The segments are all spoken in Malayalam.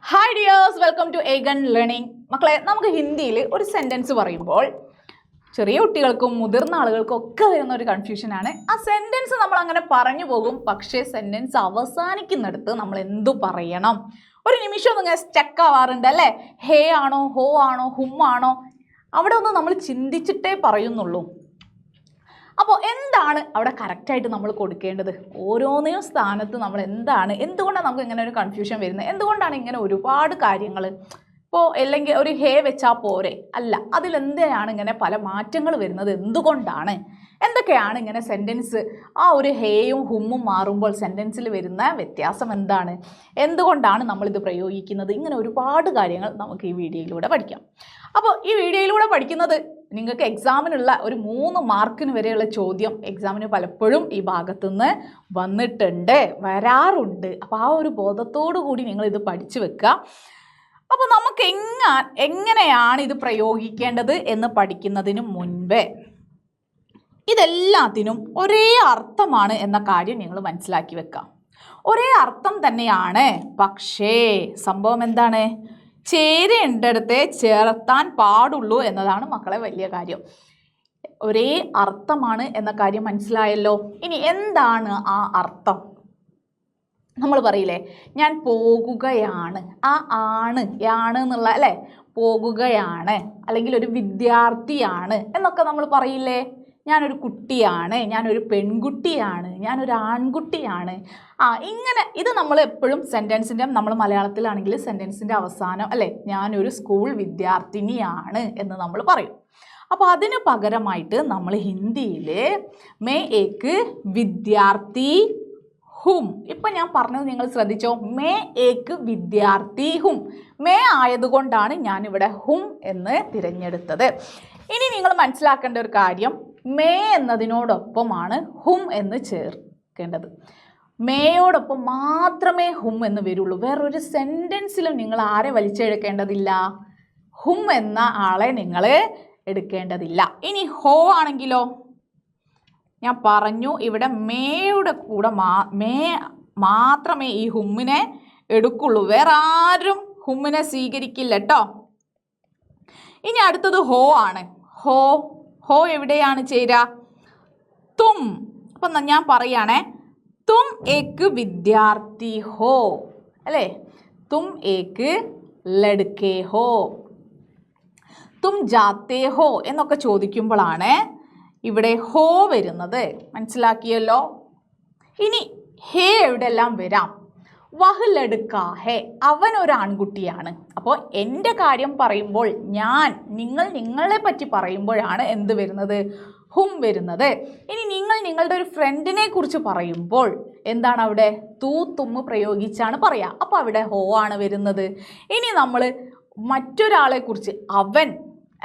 Hi dears, welcome to Aegon learning. മക്കളെ, നമുക്ക് ഹിന്ദിയിൽ ഒരു സെൻറ്റൻസ് പറയുമ്പോൾ ചെറിയ കുട്ടികൾക്കും മുതിർന്ന ആളുകൾക്കും ഒക്കെ വരുന്ന ഒരു കൺഫ്യൂഷനാണ്. ആ സെൻറ്റൻസ് നമ്മൾ അങ്ങനെ പറഞ്ഞു പോകും, പക്ഷേ സെൻറ്റൻസ് അവസാനിക്കുന്നിടത്ത് നമ്മൾ എന്തു പറയണം? ഒരു നിമിഷം ഒന്ന് ഇങ്ങനെ സ്റ്റക്ക് ആവാറുണ്ട് അല്ലേ? ഹേ ആണോ, ഹോ ആണോ, ഹും ആണോ? അവിടെ ഒന്ന് നമ്മൾ ചിന്തിച്ചിട്ടേ പറയുന്നുള്ളൂ. അപ്പോൾ എന്താണ് അവിടെ കറക്റ്റായിട്ട് നമ്മൾ കൊടുക്കേണ്ടത്? ഓരോന്നിനും സ്ഥാനത്ത് നമ്മൾ എന്തുകൊണ്ടാണ് നമുക്ക് ഇങ്ങനെ ഒരു കൺഫ്യൂഷൻ വരുന്നത്? എന്തുകൊണ്ടാണ് ഇങ്ങനെ ഒരുപാട് കാര്യങ്ങൾ? ഇപ്പോൾ അല്ലെങ്കിൽ ഒരു ഹേ വെച്ചാൽ പോരെ, അല്ല, അതിലെന്തിനാണ് ഇങ്ങനെ പല മാറ്റങ്ങൾ വരുന്നത്? എന്തുകൊണ്ടാണ്? എന്തൊക്കെയാണ് ഇങ്ങനെ സെൻറ്റൻസ് ആ ഒരു ഹേയും ഹുമ്മും മാറുമ്പോൾ സെൻറ്റൻസിൽ വരുന്ന വ്യത്യാസം എന്താണ്? എന്തുകൊണ്ടാണ് നമ്മളിത് പ്രയോഗിക്കുന്നത്? ഇങ്ങനെ ഒരുപാട് കാര്യങ്ങൾ നമുക്ക് ഈ വീഡിയോയിലൂടെ പഠിക്കാം. അപ്പോൾ ഈ വീഡിയോയിലൂടെ പഠിക്കുന്നത് നിങ്ങൾക്ക് എക്സാമിനുള്ള ഒരു 3 മാർക്കിന് വരെയുള്ള ചോദ്യം എക്സാമിന് പലപ്പോഴും ഈ ഭാഗത്തുനിന്ന് വരാറുണ്ട്. അപ്പോൾ ആ ഒരു ബോധത്തോടു കൂടി നിങ്ങളിത് പഠിച്ചു വെക്കുക. അപ്പോൾ നമുക്ക് എങ്ങനെയാണ് ഇത് പ്രയോഗിക്കേണ്ടത് എന്ന് പഠിക്കുന്നതിന് മുൻപേ ഇതെല്ലാത്തിനും ഒരേ അർത്ഥമാണ് എന്ന കാര്യം നിങ്ങൾ മനസ്സിലാക്കി വെക്കാം. ഒരേ അർത്ഥം തന്നെയാണ്, പക്ഷേ സംഭവം എന്താണ്? ചേരേണ്ടടുത്തേ ചേർത്താൻ പാടുള്ളൂ എന്നതാണ് മക്കളെ വലിയ കാര്യം. ഒരേ അർത്ഥമാണ് എന്ന കാര്യം മനസ്സിലായല്ലോ. ഇനി എന്താണ് ആ അർത്ഥം? നമ്മൾ പറയില്ലേ, ഞാൻ പോകുകയാണ്. ആ ആണ് എന്നുള്ള അല്ലേ, പോകുകയാണ്, അല്ലെങ്കിൽ ഒരു വിദ്യാർത്ഥിയാണ് എന്നൊക്കെ നമ്മൾ പറയില്ലേ. ഞാനൊരു കുട്ടിയാണ്, ഞാനൊരു പെൺകുട്ടിയാണ്, ഞാനൊരു ആൺകുട്ടിയാണ്. ഇങ്ങനെ ഇത് നമ്മൾ എപ്പോഴും സെൻറ്റൻസിൻ്റെ, നമ്മൾ മലയാളത്തിലാണെങ്കിൽ സെൻറ്റൻസിൻ്റെ അവസാനം അല്ലേ, ഞാനൊരു സ്കൂൾ വിദ്യാർത്ഥിനിയാണ് എന്ന് നമ്മൾ പറയും. അപ്പോൾ അതിന് പകരമായിട്ട് നമ്മൾ ഹിന്ദിയിൽ മേ ഏക്ക് വിദ്യാർത്ഥി ഹും. ഇപ്പം ഞാൻ പറഞ്ഞത് നിങ്ങൾ ശ്രദ്ധിച്ചോ? മേ ഏക്ക് വിദ്യാർത്ഥി ഹും. മേ ആയതുകൊണ്ടാണ് ഞാനിവിടെ ഹും എന്ന് തിരഞ്ഞെടുത്തത്. ഇനി നിങ്ങൾ മനസ്സിലാക്കേണ്ട ഒരു കാര്യം, മേ എന്നതിനോടൊപ്പമാണ് ഹും എന്ന് ചേർക്കേണ്ടത്. മേയോടൊപ്പം മാത്രമേ ഹും എന്ന് വരുള്ളൂ. വേറൊരു സെൻറ്റൻസിലും നിങ്ങൾ ആരെ വലിച്ചെടുക്കേണ്ടതില്ല, ഹും എന്ന ആളെ നിങ്ങൾ എടുക്കേണ്ടതില്ല. ഇനി ഹോ ആണെങ്കിലോ, ഞാൻ പറഞ്ഞു ഇവിടെ മേയുടെ കൂടെ മേ മാത്രമേ ഈ ഹുമ്മിനെ എടുക്കുള്ളൂ, വേറെ ആരും ഹുമ്മിനെ സ്വീകരിക്കില്ല കേട്ടോ. ഇനി അടുത്തത് ഹോ ആണ്. ഹോ എവിടെയാണ് ചേരുക? തും. അപ്പം ഞാൻ പറയുകയാണേ, തും ഏക്ക് വിദ്യാർത്ഥി ഹോ അല്ലേ, തും ഏക്ക് ലഡ്കേ ഹോ, തും ജാത്തേ ഹോ എന്നൊക്കെ ചോദിക്കുമ്പോഴാണ് ഇവിടെ ഹോ വരുന്നത്. മനസ്സിലാക്കിയല്ലോ. ഇനി ഹേ എവിടെല്ലാം വരാം? വഹ് ലഡ്കാ ഹേ, അവൻ ഒരു ആൺകുട്ടിയാണ്. അപ്പോൾ എൻ്റെ കാര്യം പറയുമ്പോൾ നിങ്ങളെ പറ്റി പറയുമ്പോഴാണ് എന്ത് വരുന്നത്? ഹും വരുന്നത്. ഇനി നിങ്ങളുടെ ഒരു ഫ്രണ്ടിനെ കുറിച്ച് പറയുമ്പോൾ എന്താണ് അവിടെ? തൂ തും പ്രയോഗിച്ചാണ് പറയുക. അപ്പോൾ അവിടെ ഹോ ആണ് വരുന്നത്. ഇനി നമ്മൾ മറ്റൊരാളെ കുറിച്ച്, അവൻ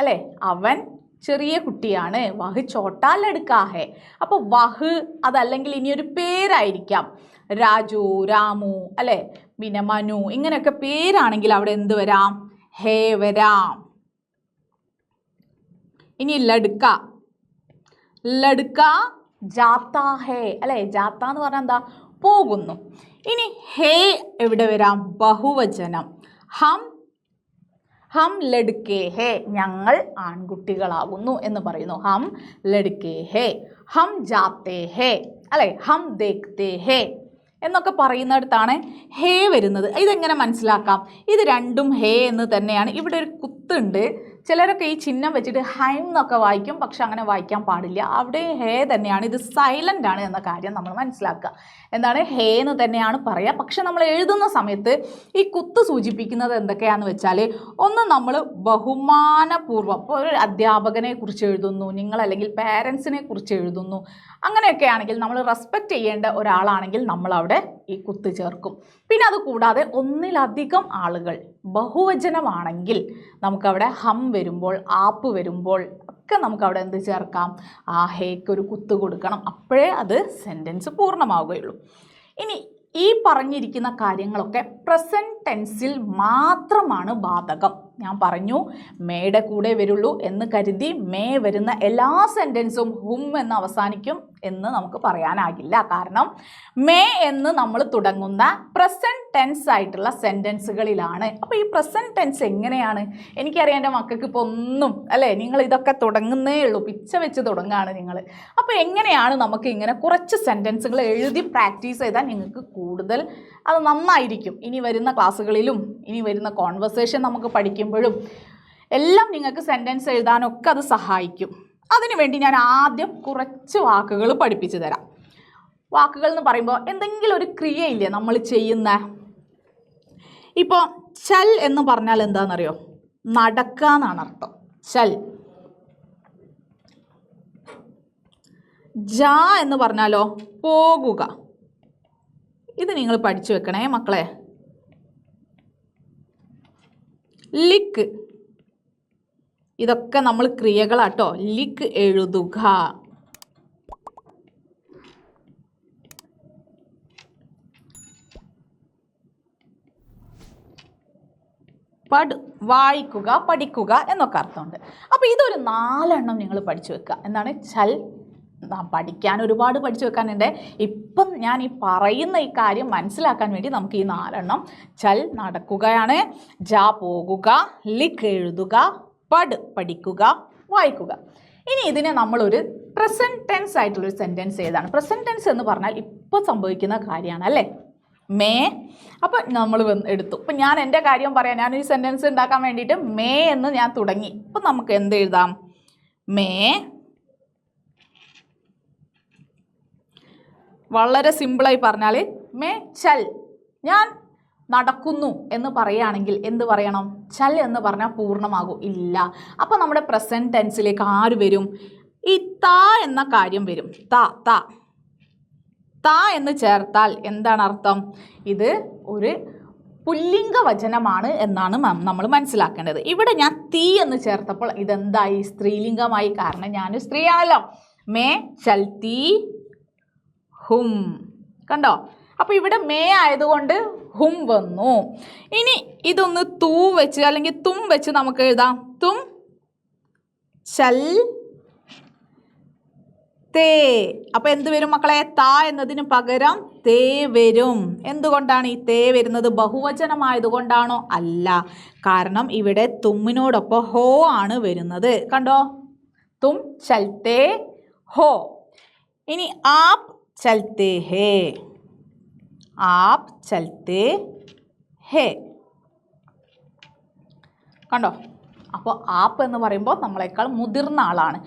അല്ലേ, അവൻ ചെറിയ കുട്ടിയാണ്, വഹ് ചോട്ടാ ലഡ്കാ ഹേ. അപ്പോൾ വഹ് അതല്ലെങ്കിൽ ഇനിയൊരു പേരായിരിക്കാം, രാജു, രാമു അല്ലേ, പിന്നെ മനു, ഇങ്ങനെയൊക്കെ പേരാണെങ്കിൽ അവിടെ എന്ത് വരാം? ഹേ വരാം. ഇനി ലഡ്ക ജാത്താ ഹേ അല്ലേ, ജാത്ത എന്ന് പറഞ്ഞാൽ എന്താ? പോകുന്നു. ഇനി ഹേ എവിടെ വരാം? ബഹുവചനം. ഹം ലഡ്കേ ഹേ, ഞങ്ങൾ ആൺകുട്ടികളാകുന്നു എന്ന് പറയുന്നു. ഹം ലഡ്കേ ഹേ, ഹം ജാത്തേ ഹേ അല്ലേ, ഹം ദേഖ്തേ ഹേ എന്നൊക്കെ പറയുന്നിടത്താണ് ഹേ വരുന്നത്. ഇതെങ്ങനെ മനസ്സിലാക്കാം? ഇത് രണ്ടും ഹേ എന്ന് തന്നെയാണ്. ഇവിടെ ഒരു കുത്തുണ്ട്. ചിലരൊക്കെ ഈ ചിഹ്നം വെച്ചിട്ട് ഹൈം എന്നൊക്കെ വായിക്കും, പക്ഷെ അങ്ങനെ വായിക്കാൻ പാടില്ല. അവിടെ ഹേ തന്നെയാണ്. ഇത് സൈലൻ്റ് ആണ് എന്ന കാര്യം നമ്മൾ മനസ്സിലാക്കുക. എന്താണ്? ഹേ എന്ന് തന്നെയാണ് പറയുക. പക്ഷെ നമ്മൾ എഴുതുന്ന സമയത്ത് ഈ കുത്ത് സൂചിപ്പിക്കുന്നത് എന്തൊക്കെയാണെന്ന് വെച്ചാൽ, ഒന്ന് നമ്മൾ ബഹുമാനപൂർവ്വം, ഇപ്പോൾ ഒരു അധ്യാപകനെ കുറിച്ച് എഴുതുന്നു, അല്ലെങ്കിൽ പാരൻസിനെ കുറിച്ച് എഴുതുന്നു, അങ്ങനെയൊക്കെ ആണെങ്കിൽ നമ്മൾ റെസ്പെക്റ്റ് ചെയ്യേണ്ട ഒരാളാണെങ്കിൽ നമ്മളവിടെ ഈ കുത്ത് ചേർക്കും. പിന്നെ അത് കൂടാതെ ഒന്നിലധികം ആളുകൾ, ബഹുവചനമാണെങ്കിൽ നമുക്കവിടെ ഹം വരുമ്പോൾ, ആപ്പ് വരുമ്പോൾ ഒക്കെ നമുക്കവിടെ എന്ത് ചേർക്കാം? ആ ഹേക്ക് ഒരു കുത്ത് കൊടുക്കണം. അപ്പോഴേ അത് സെൻറ്റൻസ് പൂർണ്ണമാവുകയുള്ളൂ. ഇനി ഈ പറഞ്ഞിരിക്കുന്ന കാര്യങ്ങളൊക്കെ പ്രസൻറ്റ് പ്രസൻറ്റ് ടെൻസിൽ മാത്രമാണ് ബാധകം. ഞാൻ പറഞ്ഞു മേയുടെ കൂടെ വരുള്ളൂ എന്ന് കരുതി മേ വരുന്ന എല്ലാ സെൻറ്റൻസും ഹും എന്ന് അവസാനിക്കും എന്ന് നമുക്ക് പറയാനാകില്ല. കാരണം മേ എന്ന് നമ്മൾ തുടങ്ങുന്ന പ്രസൻറ്റ് ടെൻസ് ആയിട്ടുള്ള സെൻറ്റൻസുകളിലാണ്. അപ്പോൾ ഈ പ്രസൻറ്റ് ടെൻസ് എങ്ങനെയാണ്? എനിക്കറിയാം എൻ്റെ മക്കൾക്ക് ഇപ്പോൾ ഒന്നും അല്ലേ, നിങ്ങൾ ഇതൊക്കെ തുടങ്ങുന്നേ ഉള്ളൂ, പിച്ച വെച്ച് തുടങ്ങുകയാണ് നിങ്ങൾ. അപ്പോൾ എങ്ങനെയാണ് നമുക്ക് ഇങ്ങനെ കുറച്ച് സെൻറ്റൻസുകൾ എഴുതി പ്രാക്ടീസ് ചെയ്താൽ നിങ്ങൾക്ക് കൂടുതൽ അത് നന്നായിരിക്കും. ഇനി വരുന്ന ക്ലാസ്സുകളിലും ഇനി വരുന്ന കോൺവെർസേഷൻ നമുക്ക് പഠിക്കുമ്പോഴും എല്ലാം നിങ്ങൾക്ക് സെൻറ്റൻസ് എഴുതാനൊക്കെ അത് സഹായിക്കും. അതിനുവേണ്ടി ഞാൻ ആദ്യം കുറച്ച് വാക്കുകൾ പഠിപ്പിച്ചു തരാം. വാക്കുകൾ എന്ന് പറയുമ്പോൾ എന്തെങ്കിലും ഒരു ക്രിയയില്ലേ നമ്മൾ ചെയ്യുന്ന. ഇപ്പോൾ ചൽ എന്ന് പറഞ്ഞാൽ എന്താണെന്നറിയോ? നടക്കുക എന്നാണ് അർത്ഥം. ചൽ. ജാ എന്ന് പറഞ്ഞാലോ പോകുക. ഇത് നിങ്ങൾ പഠിച്ചു വെക്കണേ മക്കളെ. ലിക്ക്, ഇതൊക്കെ നമ്മൾ ക്രിയകളാട്ടോ. ലിക്ക് എഴുതുക. വായിക്കുക, പഠിക്കുക എന്നൊക്കെ അർത്ഥമുണ്ട്. അപ്പോൾ ഇതൊരു 4 എണ്ണം നിങ്ങൾ പഠിച്ചു വെക്കുക. എന്താണ്? ചൽ. പഠിക്കാൻ ഒരുപാട് പഠിച്ചു വെക്കാനുണ്ട്. ഇപ്പം ഞാൻ ഈ പറയുന്ന ഈ കാര്യം മനസ്സിലാക്കാൻ വേണ്ടി നമുക്ക് ഈ 4 എണ്ണം. ചൽ നടക്കുകയാണ്, ജാ പോകുക, ലിക്ക് എഴുതുക, പഠിക്കുക, വായിക്കുക. ഇനി ഇതിനെ നമ്മളൊരു പ്രസൻറ്റ് ടെൻസ് ആയിട്ടുള്ളൊരു സെൻറ്റൻസ് ഏതാണ്? പ്രസൻറ്റ് ടെൻസ് എന്ന് പറഞ്ഞാൽ ഇപ്പോൾ സംഭവിക്കുന്ന കാര്യമാണ് അല്ലേ? മേ. അപ്പോൾ നമ്മൾ എടുത്തു. ഇപ്പം ഞാൻ എൻ്റെ കാര്യം പറയാം. ഞാനൊരു സെൻറ്റൻസ് ഉണ്ടാക്കാൻ വേണ്ടിയിട്ട് മേ എന്ന് ഞാൻ തുടങ്ങി. അപ്പം നമുക്ക് എന്ത് എഴുതാം? മേ. വളരെ സിമ്പിളായി പറഞ്ഞാൽ മേ ചൽ, ഞാൻ നടക്കുന്നു എന്ന് പറയുകയാണെങ്കിൽ എന്ത് പറയണം? ചൽ എന്ന് പറഞ്ഞാൽ പൂർണ്ണമാകും? ഇല്ല. അപ്പോൾ നമ്മുടെ പ്രസൻറ്റ് ടെൻസിലേക്ക് ആര് വരും? ഈ താ എന്ന കാര്യം വരും. താ എന്ന് ചേർത്താൽ എന്താണ് അർത്ഥം? ഇത് ഒരു പുല്ലിംഗ വചനമാണ് എന്നാണ് നമ്മൾ മനസ്സിലാക്കേണ്ടത്. ഇവിടെ ഞാൻ തീ എന്ന് ചേർത്തപ്പോൾ ഇതെന്തായി? സ്ത്രീലിംഗമായി. കാരണം ഞാൻ സ്ത്രീയാണല്ലോ. മേ ചൽത്തി ഹും. കണ്ടോ? അപ്പോൾ ഇവിടെ മേ ആയതുകൊണ്ട് ഹും വന്നു. ഇനി ഇതൊന്ന് തൂ വെച്ച് അല്ലെങ്കിൽ തും വെച്ച് നമുക്ക് എഴുതാം. തും ചൽ തേ. അപ്പോൾ എന്ത് വരും മക്കളെ? താ എന്നതിന് പകരം തേ വരും. എന്തുകൊണ്ടാണ് ഈ തേ വരുന്നത്? ബഹുവചനമായതുകൊണ്ടാണോ? അല്ല. കാരണം ഇവിടെ തുമ്മിനോടൊപ്പം ഹോ ആണ് വരുന്നത്. കണ്ടോ? തും ചൽത്തേ ഹോ. ഇനി ആപ് ചൽത്തേ ഹേ. ആപ് ചൽത്തേ ഹേ. കണ്ടോ? അപ്പോൾ ആപ്പ് എന്ന് പറയുമ്പോൾ നമ്മളെക്കാൾ മുതിർന്ന ആളാണ്.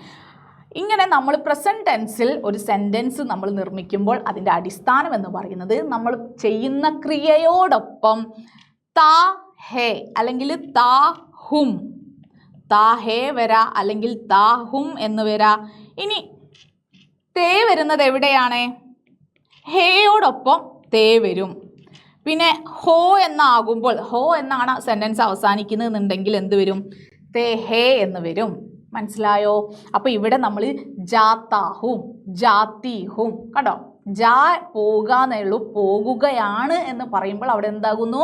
ഇങ്ങനെ നമ്മൾ പ്രസൻറ്റ് ടെൻസിൽ ഒരു സെൻറ്റൻസ് നമ്മൾ നിർമ്മിക്കുമ്പോൾ അതിൻ്റെ അടിസ്ഥാനം എന്ന് പറയുന്നത് നമ്മൾ ചെയ്യുന്ന ക്രിയയോടൊപ്പം താ ഹേ അല്ലെങ്കിൽ താ ഹും, താ ഹേ വരാ അല്ലെങ്കിൽ താ ഹും എന്ന് വരാ. ഇനി തേ വരുന്നത് എവിടെയാണ്? ഹേയോടൊപ്പം തേ വരും. പിന്നെ ഹോ എന്നാകുമ്പോൾ, ഹോ എന്നാണ് സെൻറ്റൻസ് അവസാനിക്കുന്നതെന്നുണ്ടെങ്കിൽ എന്ത് വരും? തേ ഹേ എന്ന് വരും. മനസ്സിലായോ? അപ്പോൾ ഇവിടെ നമ്മൾ ജാത്താഹും ജാത്തിഹും. കണ്ടോ? ജാ പോകാന്നേ ഉള്ളൂ. പോകുകയാണ് എന്ന് പറയുമ്പോൾ അവിടെ എന്താകുന്നു?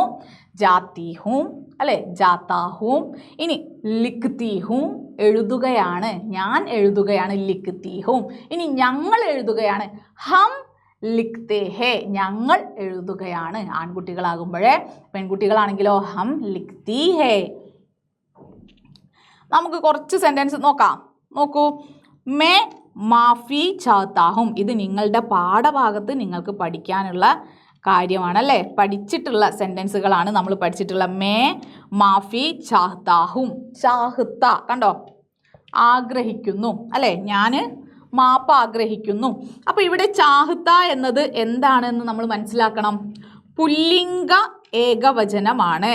ജാത്തിഹും അല്ലേ? ജാത്താഹും. ഇനി ലിഖ്തീഹും, എഴുതുകയാണ്, ഞാൻ എഴുതുകയാണ്, ലിഖ്തീഹും. ഇനി ഞങ്ങൾ എഴുതുകയാണ്, ഹം ലിഖ്തേ ഹേ, ഞങ്ങൾ എഴുതുകയാണ്. ആൺകുട്ടികളാകുമ്പോഴേ. പെൺകുട്ടികളാണെങ്കിലോ ഹം ലിഖ്തീ ഹേ. നമുക്ക് കുറച്ച് സെൻറ്റൻസ് നോക്കാം. നോക്കൂ. മേ മാഫി ചാത്താഹും. ഇത് നിങ്ങളുടെ പാഠഭാഗത്ത് നിങ്ങൾക്ക് പഠിക്കാനുള്ള കാര്യമാണല്ലേ? പഠിച്ചിട്ടുള്ള സെൻറ്റൻസുകളാണ് നമ്മൾ പഠിച്ചിട്ടുള്ള. മേ മാഫി ചാഹ്താഹും. ചാഹ്ത കണ്ടോ? ആഗ്രഹിക്കുന്നു അല്ലേ? ഞാൻ മാപ്പ് ആഗ്രഹിക്കുന്നു. അപ്പോൾ ഇവിടെ ചാഹ്ത എന്നത് എന്താണെന്ന് നമ്മൾ മനസ്സിലാക്കണം. പുല്ലിംഗ ഏകവചനമാണ്.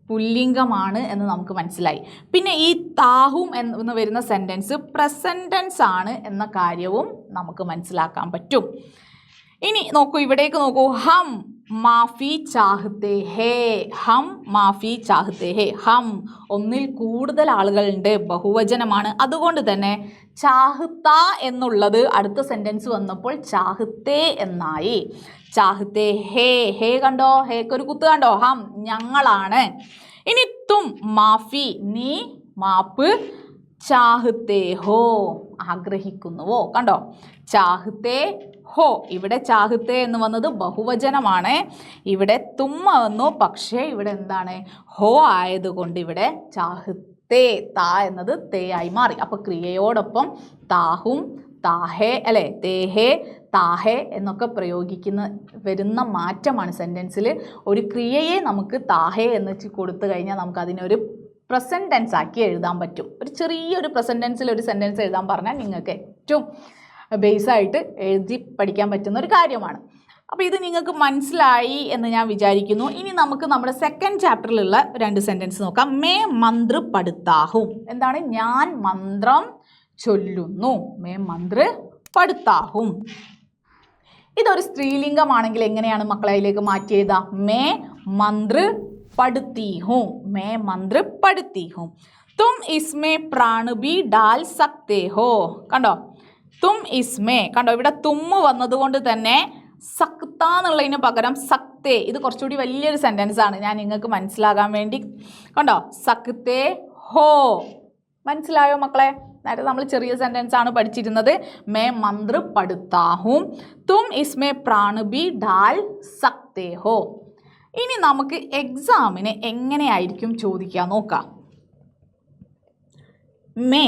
പുല്ലിംഗമാണ് എന്ന് നമുക്ക് മനസ്സിലായി. പിന്നെ ഈ താഹും എന്ന് വരുന്ന സെൻറ്റൻസ് പ്രസൻറ്റ് ടെൻസ് ആണ് എന്ന കാര്യവും നമുക്ക് മനസ്സിലാക്കാൻ പറ്റും. ഇനി നോക്കൂ, ഇവിടേക്ക് നോക്കൂ. ഹം മാഫി ചാഹ്തേ ഹേ. ഹം മാഫി ചാഹ്തേ ഹേ. ഹം ഒന്നിൽ കൂടുതൽ ആളുകളുണ്ട്, ബഹുവചനമാണ്. അതുകൊണ്ട് തന്നെ ചാഹ്ത എന്നുള്ളത് അടുത്ത സെൻറ്റൻസ് വന്നപ്പോൾ ചാഹ്തേ എന്നായി. ചാഹത്തെ ഹേ, ഹേ കണ്ടോ, ഹേക്ക് ഒരു കുത്ത് കണ്ടോ, ഹം ഞങ്ങളാണ്. ഇനി തും മാഫി നീ, മാപ്പ്, ചാഹത്തെ ഹോ ആഗ്രഹിക്കുന്നുവോ, കണ്ടോ ചാഹത്തെ ഹോ. ഇവിടെ ചാഹത്തെ എന്ന് വന്നത് ബഹുവചനമാണ്, ഇവിടെ തുമ്മ വന്നു, പക്ഷേ ഇവിടെ എന്താണ് ഹോ ആയതുകൊണ്ട് ഇവിടെ ചാഹത്തെ താ എന്നത് തേ ആയി മാറി. അപ്പോൾ ക്രിയയോടൊപ്പം താഹും താഹേ അല്ലെ തേഹേ താഹേ എന്നൊക്കെ വരുന്ന മാറ്റമാണ് സെൻറ്റൻസിൽ. ഒരു ക്രിയയെ നമുക്ക് താഹേ എന്ന് കൊടുത്തു കഴിഞ്ഞാൽ നമുക്ക് അതിനൊരു പ്രസൻറ്റ് ടെൻസ് ആക്കി എഴുതാൻ പറ്റും. ഒരു ചെറിയൊരു പ്രസൻറ്റ് ടെൻസിൽ ഒരു സെൻറ്റൻസ് എഴുതാൻ പറഞ്ഞാൽ നിങ്ങൾക്ക് ഏറ്റവും ബേസായിട്ട് എഴുതി പഠിക്കാൻ പറ്റുന്ന ഒരു കാര്യമാണ്. അപ്പോൾ ഇത് നിങ്ങൾക്ക് മനസ്സിലായി എന്ന് ഞാൻ വിചാരിക്കുന്നു. ഇനി നമുക്ക് നമ്മുടെ സെക്കൻഡ് ചാപ്റ്ററിലുള്ള 2 സെൻറ്റൻസ് നോക്കാം. മേ മന്ത്ര പടുത്താഹും, എന്താണ് ഞാൻ മന്ത്രം ചൊല്ലുന്നു, മേ മന്ത്ര പടുത്താഹും. ഇതൊരു സ്ത്രീലിംഗമാണെങ്കിൽ എങ്ങനെയാണ് മക്കളെ അതിലേക്ക് മാറ്റി എഴുതാം? മേ മന്ത്ര पढ़ती हूँ, मैं मंत्र पढ़ती हूँ. तुम इसमें प्राण भी डाल सकते हो, കണ്ടോ തും ഇസ്മേ, കണ്ടോ ഇവിടെ തുമ്മ് വന്നതുകൊണ്ട് തന്നെ സക്ത എന്നുള്ളതിന് പകരം സക്തേ, ഇത് കുറച്ചുകൂടി വലിയൊരു സെൻറ്റൻസ് ആണ്, ഞാൻ നിങ്ങൾക്ക് മനസ്സിലാകാൻ വേണ്ടി കണ്ടോ സക്തേ ഹോ. മനസ്സിലായോ മക്കളെ? നേരത്തെ നമ്മൾ ചെറിയ സെൻറ്റൻസ് ആണ് പഠിച്ചിരുന്നത്. മേ മന്ത്ര പടുത്താഹും തും ഇസ്മേ പ്രാൺ ബി ഡാൽ സക്തേ ഹോ. ഇനി നമുക്ക് എക്സാമിന് എങ്ങനെയായിരിക്കും ചോദിക്കുക നോക്കാം. മേ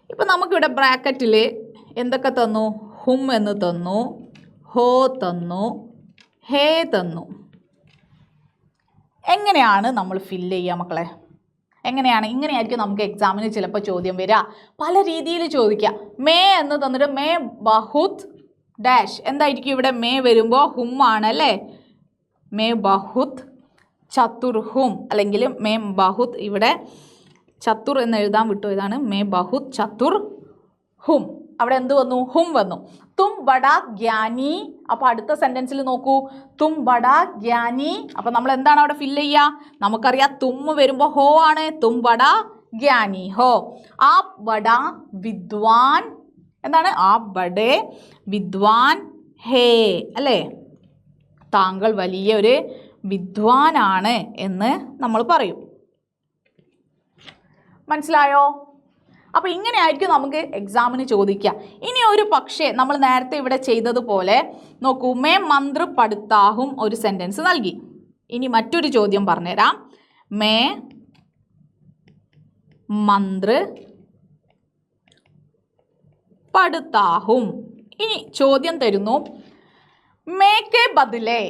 ഇപ്പം നമുക്കിവിടെ ബ്രാക്കറ്റിൽ എന്തൊക്കെ തന്നു? ഹും എന്ന് തന്നു, ഹോ തന്നു, ഹേ തന്നു. എങ്ങനെയാണ് നമ്മൾ ഫില്ല് ചെയ്യുക മക്കളെ? ഇങ്ങനെയായിരിക്കും നമുക്ക് എക്സാമിന് ചിലപ്പോൾ ചോദ്യം വരിക. പല രീതിയിൽ ചോദിക്കുക. മേ എന്ന് തന്നിട്ട് മേ ബഹുത് ഡാഷ്, എന്തായിരിക്കും ഇവിടെ മേ വരുമ്പോൾ ഹും ആണല്ലേ, മേ ബഹുത് ചതുർഹും, അല്ലെങ്കിൽ മേ ബഹുത് ഇവിടെ ചതുർ എന്ന് എഴുതാൻ വിട്ടു, ഇതാണ് മേ ബഹുത് ചതുർ ഹും. അവിടെ എന്ത് വന്നു? ഹും വന്നു. തും ബഡാ ജ്ഞാനി, അപ്പോൾ അടുത്ത സെൻറ്റൻസിൽ നോക്കൂ, തും ബഡാ ജ്ഞാനി. അപ്പോൾ നമ്മൾ എന്താണ് അവിടെ ഫില്ല് ചെയ്യുക? നമുക്കറിയാം തുമ്മ് വരുമ്പോൾ ഹോ ആണ്, തും ബഡാ ജ്ഞാനി ഹോ. ആപ് ബഡാ വിദ്വാൻ, എന്താണ് ആപ് ബഡേ വിദ്വാൻ ഹേ അല്ലേ, താങ്കൾ വലിയൊരു വിദ്വാനാണ് എന്ന് നമ്മൾ പറയും. മനസ്സിലായോ? അപ്പോൾ ഇങ്ങനെയായിരിക്കും നമുക്ക് എക്സാമിന് ചോദിക്കുക. ഇനി ഒരു പക്ഷേ നമ്മൾ നേരത്തെ ഇവിടെ ചെയ്തതുപോലെ നോക്കൂ, മേ മന്ത്ര പടുത്താഹും ഒരു സെൻറ്റൻസ് നൽകി. ഇനി മറ്റൊരു ചോദ്യം പറഞ്ഞുതരാം. മേ മന്ത്ര പടുത്താഹും. ഇനി ചോദ്യം തരുന്നു, മേക്കെ ബദലേ,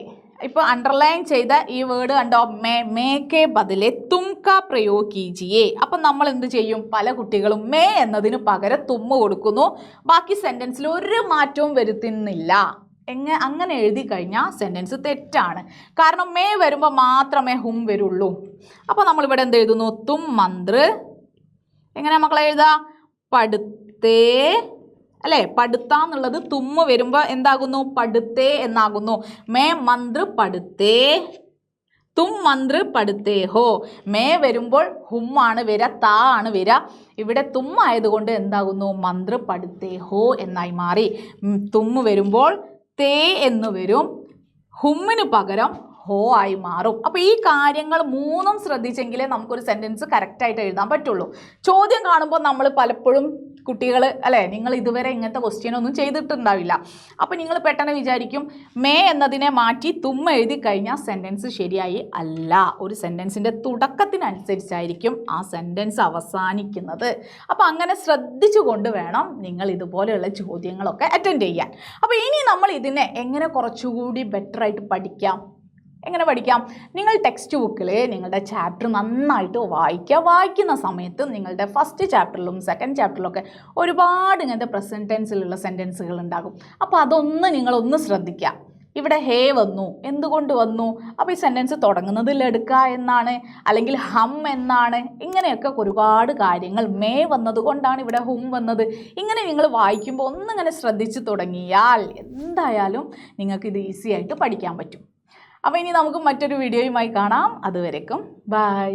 ഇപ്പോൾ അണ്ടർലൈൻ ചെയ്ത ഈ വേർഡ് കണ്ടോ, മേക്കെ ബദലേ തുംക പ്രयोग कीजिए. അപ്പം നമ്മൾ എന്ത് ചെയ്യും? പല കുട്ടികളും മേ എന്നതിന് പകരം തുമ്മ കൊടുക്കുന്നു, ബാക്കി സെൻറ്റൻസിൽ ഒരു മാറ്റവും വരുത്തുന്നില്ല. അങ്ങനെ എഴുതി കഴിഞ്ഞാൽ സെൻറ്റൻസ് തെറ്റാണ്. കാരണം മേ വരുമ്പോൾ മാത്രമേ ഹും വരുള്ളൂ. അപ്പോൾ നമ്മളിവിടെ എന്ത് എഴുതുന്നു? തും മന്ത്ര, എങ്ങനെ മക്കളെ എഴുതാ? പടുത്തേ അല്ലേ, പടുത്താന്നുള്ളത് തുമ്മ വരുമ്പോൾ എന്താകുന്നു? പടുത്തേ എന്നാകുന്നു. മേ മന്ത്ര പടുത്തേ, തും മന്ത്ര പടുത്തേ ഹോ. മേ വരുമ്പോൾ ഹും ആണ് വരിക, താ ആണ് വരിക. ഇവിടെ തുമ്മ ആയതുകൊണ്ട് എന്താകുന്നു? മന്ത്ര പടുത്തേ ഹോ എന്നായി മാറി. തുമ്മ വരുമ്പോൾ തേ എന്ന് വരും, ഹുമ്മിന് പകരം ഹോ ആയി മാറും. അപ്പോൾ ഈ കാര്യങ്ങൾ മൂന്നും ശ്രദ്ധിച്ചെങ്കിലേ നമുക്കൊരു സെൻറ്റൻസ് കറക്റ്റായിട്ട് എഴുതാൻ പറ്റുള്ളൂ. ചോദ്യം കാണുമ്പോൾ നമ്മൾ പലപ്പോഴും കുട്ടികൾ അല്ലേ, നിങ്ങൾ ഇതുവരെ ഇങ്ങനത്തെ ക്വസ്റ്റ്യൻ ഒന്നും ചെയ്തിട്ടുണ്ടാവില്ല. അപ്പോൾ നിങ്ങൾ പെട്ടെന്ന് വിചാരിക്കും മേ എന്നതിനെ മാറ്റി തുമ്മ എഴുതി കഴിഞ്ഞാൽ സെൻറ്റൻസ് ശരിയായി. അല്ല, ഒരു സെൻറ്റൻസിൻ്റെ തുടക്കത്തിനനുസരിച്ചായിരിക്കും ആ സെൻറ്റൻസ് അവസാനിക്കുന്നത്. അപ്പോൾ അങ്ങനെ ശ്രദ്ധിച്ചുകൊണ്ട് വേണം നിങ്ങൾ ഇതുപോലെയുള്ള ചോദ്യങ്ങളൊക്കെ അറ്റൻഡ് ചെയ്യാൻ. അപ്പോൾ ഇനി നമ്മൾ ഇതിനെ എങ്ങനെ കുറച്ചുകൂടി ബെറ്ററായിട്ട് പഠിക്കാം, എങ്ങനെ പഠിക്കാം? നിങ്ങൾ ടെക്സ്റ്റ് ബുക്കിൽ നിങ്ങളുടെ ചാപ്റ്റർ നന്നായിട്ട് വായിക്കുന്ന സമയത്ത് നിങ്ങളുടെ ഫസ്റ്റ് ചാപ്റ്ററിലും സെക്കൻഡ് ചാപ്റ്ററിലൊക്കെ ഒരുപാട് ഇങ്ങനത്തെ പ്രസൻറ്റ് ടെൻസിലുള്ള സെൻറ്റൻസുകൾ ഉണ്ടാകും. അപ്പോൾ അതൊന്ന് നിങ്ങളൊന്ന് ശ്രദ്ധിക്കുക. ഇവിടെ ഹേ വന്നു, എന്തുകൊണ്ട് വന്നു? അപ്പോൾ ഈ സെൻറ്റൻസ് തുടങ്ങുന്നത് ലടുക്ക എന്നാണ്, അല്ലെങ്കിൽ ഹം എന്നാണ്. ഇങ്ങനെയൊക്കെ ഒരുപാട് കാര്യങ്ങൾ. മേ വന്നത് കൊണ്ടാണ് ഇവിടെ ഹും വന്നത്. ഇങ്ങനെ നിങ്ങൾ വായിക്കുമ്പോൾ ഒന്നിങ്ങനെ ശ്രദ്ധിച്ച് തുടങ്ങിയാൽ എന്തായാലും നിങ്ങൾക്ക് ഇത് ഈസി ആയിട്ട് പഠിക്കാൻ പറ്റും. അപ്പോൾ ഇനി നമുക്ക് മറ്റൊരു വീഡിയോയുമായി കാണാം. അതുവരേക്കും ബൈ.